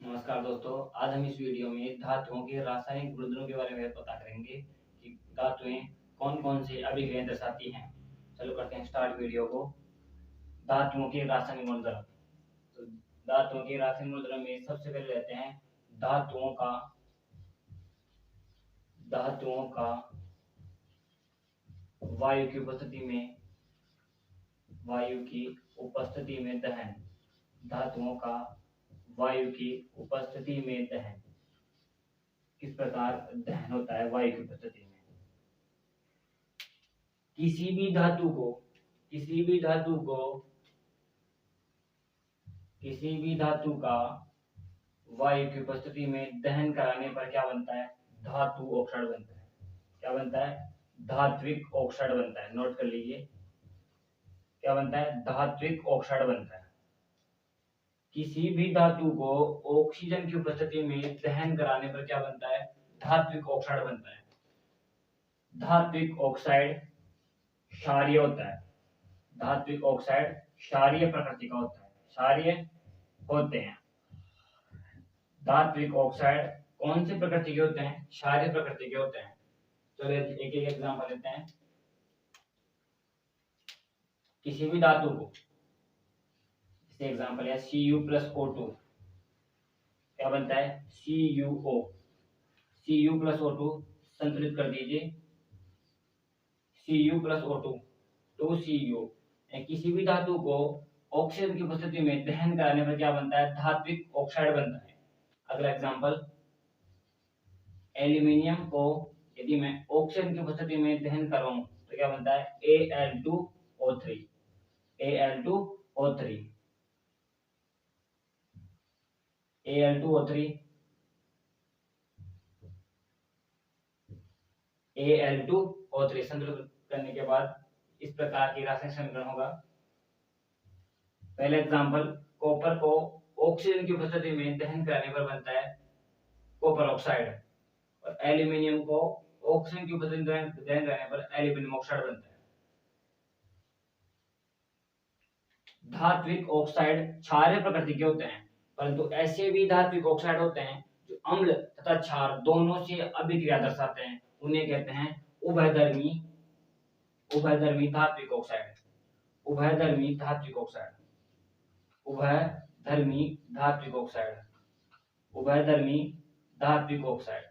नमस्कार दोस्तों, आज हम इस वीडियो में धातुओं के रासायनिक गुणधर्मों के बारे में पता करेंगे कि धातुएं कौन कौन से अभिक्रियाएं दर्शाती हैं। चलो करते हैं स्टार्ट वीडियो को। धातुओं के रासायनिक गुणधर्म। तो धातुओं के रासायनिक गुणधर्म में सबसे पहले रहते हैं धातुओं का वायु की उपस्थिति में दहन। धातुओं का वायु की उपस्थिति में दहन। किस प्रकार दहन होता है वायु की उपस्थिति में। किसी भी धातु को किसी भी धातु का वायु की उपस्थिति में दहन कराने पर क्या बनता है? धातु ऑक्साइड बनता है। क्या बनता है? धात्विक ऑक्साइड बनता है। नोट कर लीजिए, क्या बनता है? धात्विक ऑक्साइड बनता है। किसी भी धातु को ऑक्सीजन की उपस्थिति में दहन कराने पर क्या बनता है? धात्विक ऑक्साइड बनता है। धात्विक ऑक्साइड क्षारीय होता है। धात्विक ऑक्साइड क्षारीय प्रकृति का होता है। क्षारीय होते हैं। धात्विक ऑक्साइड कौन से प्रकृति के होते हैं? क्षारीय प्रकृति के होते हैं। चलिए एक एक एग्जांपल लेते हैं। किसी भी धातु को, जैसे एग्जांपल है Cu+O2, क्या बनता है? CuO। Cu+O2 संतुलित कर दीजिए। Cu+O2 2Cu। किसी भी धातु को ऑक्सीजन की उपस्थिति में दहन कराने पर क्या बनता है? धात्विक ऑक्साइड बनता है। अगला एग्जांपल, एल्यूमिनियम को यदि मैं ऑक्सीजन की उपस्थिति में दहन कराऊं तो क्या बनता है? Al2O3। Al2O3 Al2O3 Al2O3 संतुलित करने के बाद इस प्रकार की रासायनिक समीकरण होगा। पहले एग्जांपल, कॉपर को ऑक्सीजन की उपस्थिति में दहन कराने पर बनता है कॉपर ऑक्साइड, और एल्यूमिनियम को ऑक्सीजन की उपस्थिति में दहन कराने पर एल्यूमिनियम ऑक्साइड बनता है। धात्विक ऑक्साइड क्षारीय प्रकृति के होते हैं, परंतु ऐसे भी धात्विक ऑक्साइड होते हैं जो अम्ल तथा क्षार दोनों से अभिक्रिया दर्शाते हैं। उन्हें कहते हैं उभयधर्मी धात्विक ऑक्साइड। उभयधर्मी धात्विक ऑक्साइड। उभयधर्मी धात्विक ऑक्साइड। उभयधर्मी धात्विक ऑक्साइड।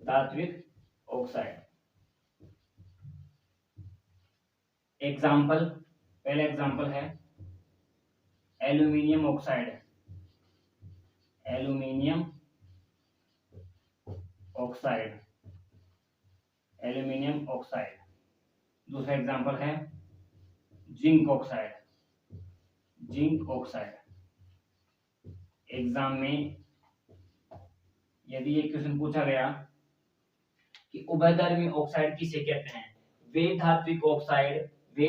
धात्विक ऑक्साइड। एग्जाम्पल, पहला एग्जाम्पल है aluminium oxide. Aluminium oxide. Aluminium oxide. दूसरा एग्जाम्पल है zinc oxide. Zinc oxide. Exam में यदि ये क्वेश्चन पूछा गया कि उभयधर्मी ऑक्साइड किसे कहते हैं, वे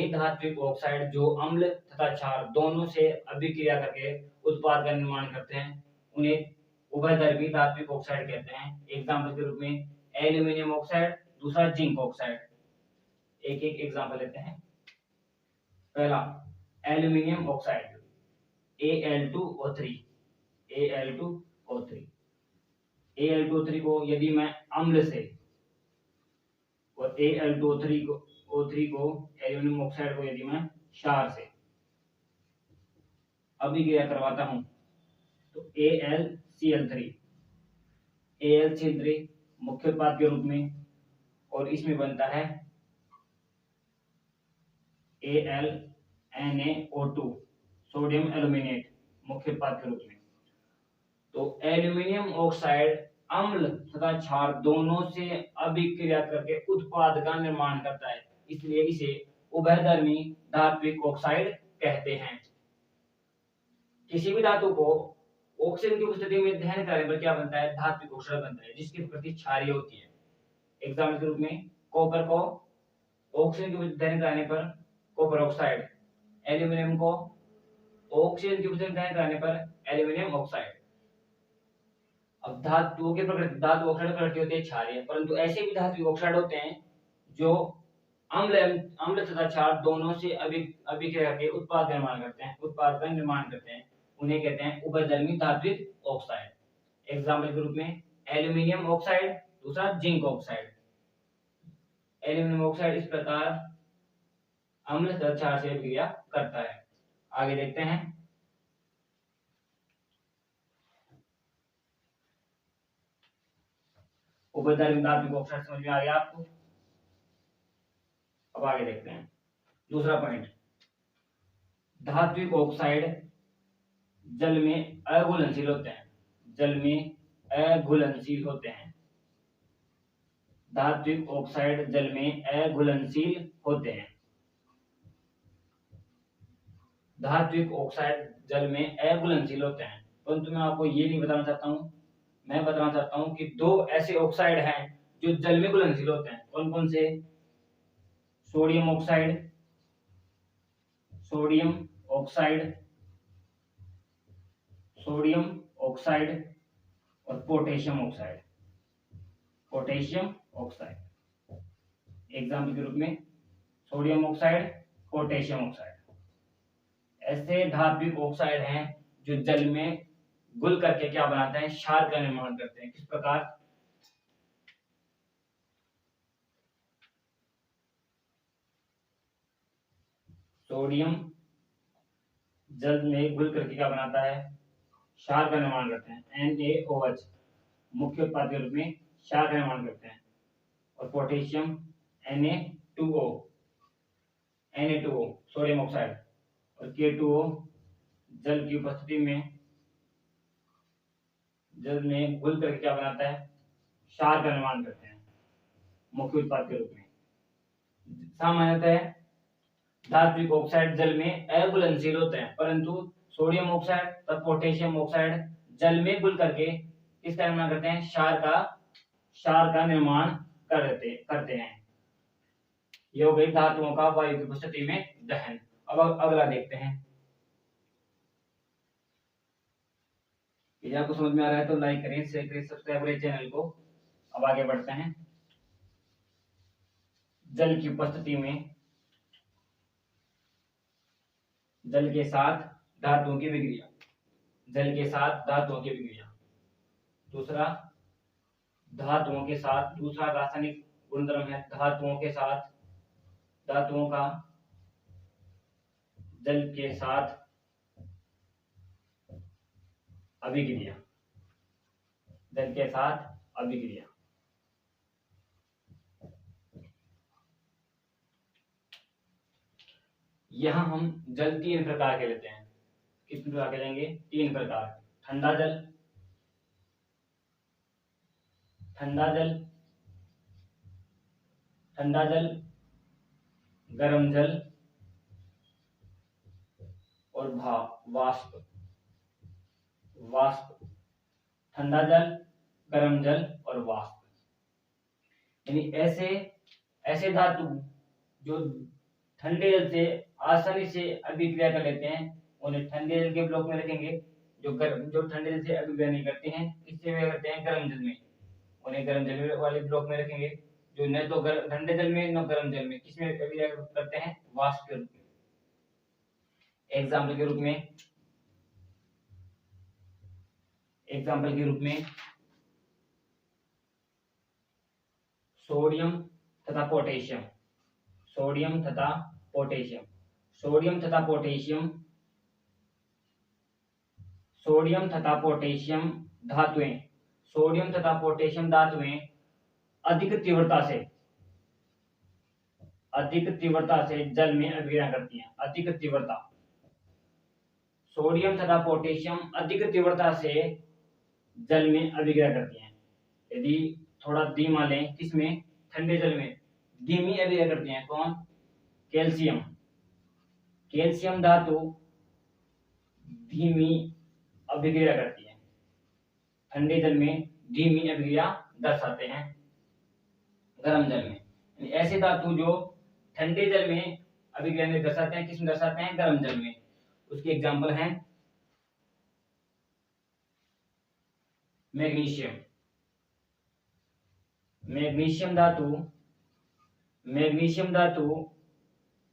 धात्विक ऑक्साइड जो अम्ल तथा क्षार दोनों से अभिक्रिया करके उत्पाद का निर्माण करते हैं, उन्हें उभयधर्मी धात्विक ऑक्साइड कहते हैं। एग्जाम्पल के रूप में एल्यूमिनियम ऑक्साइड, दूसरा जिंक ऑक्साइड। एक एक एग्जाम्पल लेते हैं। पहला aluminium oxide Al2O3। Al2O3 Al2O3 को यदि मैं अम्ल से और Al2O3 को एल्यूमिनियम ऑक्साइड को यदि मैं क्षार से अभिक्रिया करवाता हूं तो AlCl3 मुख्य उत्पाद के रूप में, और इसमें बनता है AlNaO2 सोडियम एल्यूमिनेट मुख्य उत्पाद के रूप में। तो एल्यूमिनियम ऑक्साइड अम्ल तथा क्षार दोनों से अभिक्रिया करके उत्पाद का निर्माण करता है, इसलिए इसे उभयधर्मी धात्विक ऑक्साइड कहते हैं। किसी भी धातु को ऑक्सीजन की उपस्थिति में दहन कराने पर क्या बनता है? धात्विक ऑक्साइड बनता है, जिसकी प्रकृति क्षारीय होती है। एग्जाम्पल के रूप में कॉपर को ऑक्सीजन की उपस्थिति में दहन कराने पर कॉपर ऑक्साइड, एल्यूमिनियम को ऑक्सीजन की उपस्थिति में दहन कराने पर एल्यूमिनियम ऑक्साइड। अब धातुओं के प्रकृति, धातु ऑक्साइड प्रकृति होती है क्षारीय, परंतु ऐसे भी धात्विक ऑक्साइड होते हैं जो अम्ल तथा क्षार दोनों से अभिक्रिया करके उत्पाद का निर्माण करते हैं। उन्हें कहते हैं उभयधर्मी धात्विक ऑक्साइड। एग्जाम्पल के रूप में एल्यूमिनियम ऑक्साइड, दूसरा जिंक ऑक्साइड। एल्यूमिनियम ऑक्साइड इस प्रकार अम्ल तथा क्षार से क्रिया करता है। आगे देखते हैं। उभयधर्मी धात्विक ऑक्साइड समझ में आ गया आपको। अब आगे देखते हैं दूसरा पॉइंट, धात्विक ऑक्साइड जल में अघुलनशील होते हैं। जल में अघुलनशील होते हैं। धात्विक ऑक्साइड जल में अघुलनशील होते हैं। धात्विक ऑक्साइड जल में अघुलनशील होते हैं। परंतु मैं आपको ये नहीं बताना चाहता हूं, मैं बताना चाहता हूं कि दो ऐसे ऑक्साइड हैं जो जल में घुलनशील होते हैं। कौन कौन से? Sodium oxide, sodium oxide, sodium oxide और potassium oxide. Potassium oxide example के रूप में सोडियम ऑक्साइड, पोटेशियम ऑक्साइड। ऐसे धात्विक ऑक्साइड हैं जो जल में घुल करके क्या बनाते हैं? क्षार का निर्माण करते हैं। किस प्रकार? सोडियम जल में घुल करके क्या बनाता है? क्षार का निर्माण करते हैं। NaOH मुख्य उत्पाद के रूप में क्षार का निर्माण करते हैं। और potassium Na2O, Na2O sodium oxide और K2O जल की उपस्थिति में जल में घुल करके क्या बनाता है? क्षार का निर्माण करते हैं मुख्य उत्पाद के रूप में। सामान्यतः धात्विक ऑक्साइड जल में अघुलनशील होते हैं, परंतु सोडियम ऑक्साइड तथा पोटेशियम ऑक्साइड जल में घुल करके किसका निर्माण करते हैं? क्षार का निर्माण करते हैं। ये हो गई धातुओं का वायु की उपस्थिति में दहन। अब अगला देखते हैं। यदि आपको समझ में आ रहा है तो लाइक करें, शेयर करें, सब्सक्राइब करें चैनल को। अब आगे बढ़ते हैं। जल की उपस्थिति में जल के साथ धातुओं की विक्रिया। जल के साथ धातुओं की विक्रिया। दूसरा धातुओं के साथ, दूसरा रासायनिक गुणधर्म है धातुओं के साथ, धातुओं का जल के साथ अभिक्रिया। जल के साथ अभिक्रिया। यहां हम जल 3 प्रकार के लेते हैं। किस प्रकार के लेंगे? 3 प्रकार। ठंडा जल, ठंडा जल, ठंडा जल, गर्म जल और वाष्प। वाष्प, ठंडा जल, गर्म जल और वाष्प। यानी ऐसे धातु जो ठंडे जल से आसानी से अभिक्रिया कर लेते हैं उन्हें ठंडे जल के ब्लॉक में रखेंगे। जो ठंडे जल से अभिक्रिया नहीं करते हैं किससे वे करते हैं? गर्म जल में, उन्हें गर्म जल वाले ब्लॉक में रखेंगे। जो न तो ठंडे जल में न गर्म जल में, किसमें अभिक्रिया करते हैं? वाष्प के रूप में। एग्जाम्पल के रूप में सोडियम तथा पोटेशियम, सोडियम तथा पोटेशियम, सोडियम तथा पोटेशियम, सोडियम तथा पोटेशियम धातुएं, सोडियम तथा पोटेशियम धातुएं अधिक तीव्रता से जल में अभिक्रिया करती हैं। अधिक तीव्रता, सोडियम तथा पोटेशियम अधिक तीव्रता से जल में अभिक्रिया करती हैं। यदि थोड़ा धीमा लें, किसमें? ठंडे जल में धीमी अभिक्रिया करती हैं। कौन? कैल्शियम। कैल्शियम धातु धीमी अभिक्रिया करती है। ठंडे जल में धीमी अभिक्रिया दर्शाते हैं गर्म जल में। ऐसे धातु जो ठंडे जल में अभिक्रिया नहीं दर्शाते हैं, किसमें दर्शाते हैं? गर्म जल में। उसके एग्जाम्पल हैं मैग्नीशियम। मैग्नीशियम धातु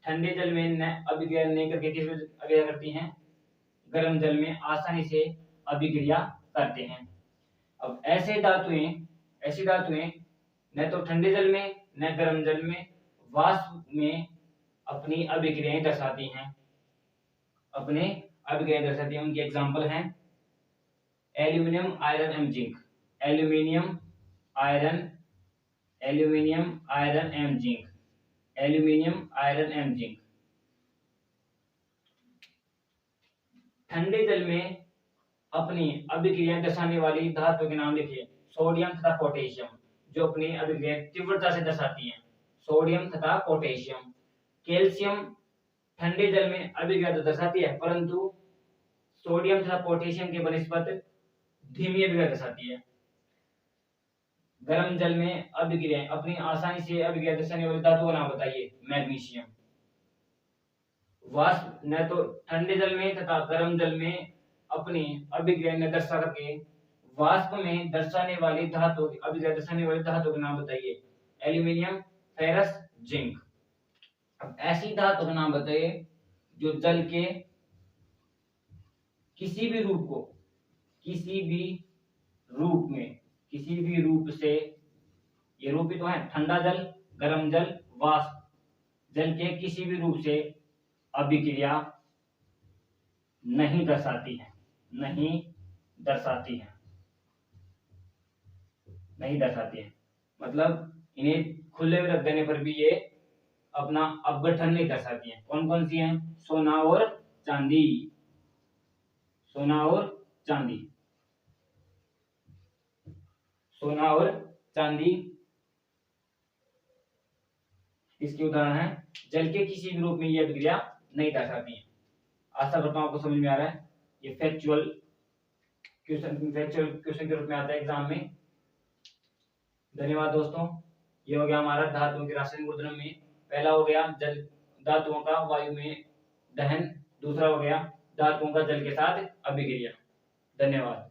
ठंडे जल में अभिक्रिया नहीं करके किसमें अभिक्रिया करती हैं? गर्म जल में आसानी से अभिक्रिया करते हैं। अब ऐसी धातुएं न तो ठंडे जल में न गर्म जल में वाष्प में अपनी अभिक्रियाएं दर्शाती हैं, उनके एग्जाम्पल हैं aluminium iron and zinc, aluminium iron and zinc. ठंडे जल में अपनी अभिक्रिया दर्शाने वाली धातुओं के नाम लिखिए। सोडियम तथा पोटेशियम जो अपनी अभिक्रिया तीव्रता से दर्शाती हैं, सोडियम तथा पोटेशियम। कैल्शियम ठंडे जल में अभिक्रिया तो दर्शाती है, परंतु सोडियम तथा पोटेशियम के बनिस्पत धीमी अभिक्रिया दर्शाती है। गर्म जल में अभिक्रिया अपनी आसानी से अभिक्रिया दर्शाने वाली धातु का नाम बताइए। मैग्नीशियम। वाष्प न तो ठंडे जल में तथा गर्म जल में अपनी अभिक्रिया न दर्शा करके वाष्प में दर्शाने वाली धातु अभिक्रिया दर्शाने वाली धातु का नाम बताइए। Aluminium, ferrous, zinc. अब ऐसी धातु का नाम बताइए जो जल के किसी भी रूप से, ये रूप ही तो है, ठंडा जल, गर्म जल, वाष्प, जल के किसी भी रूप से अभिक्रिया नहीं दर्शाती है। मतलब इन्हें खुले में रख देने पर भी ये अपना अपघटन नहीं दर्शाती हैं। कौन कौन सी हैं? सोना और चांदी इसके उदाहरण हैं। जल के किसी भी रूप में ये अभिक्रिया नहीं दर्शाती हैं। आशा करता हूं आपको समझ में आ रहा है। ये फैक्चुअल क्वेश्चन के रूप में आता है एग्जाम में। धन्यवाद दोस्तों। ये हो गया हमारा धातुओं के रासायनिक गुणधर्म में। पहला हो गया जल धातुओं का वायु में दहन, दूसरा हो गया धातुओं का जल के साथ अभिक्रिया। धन्यवाद।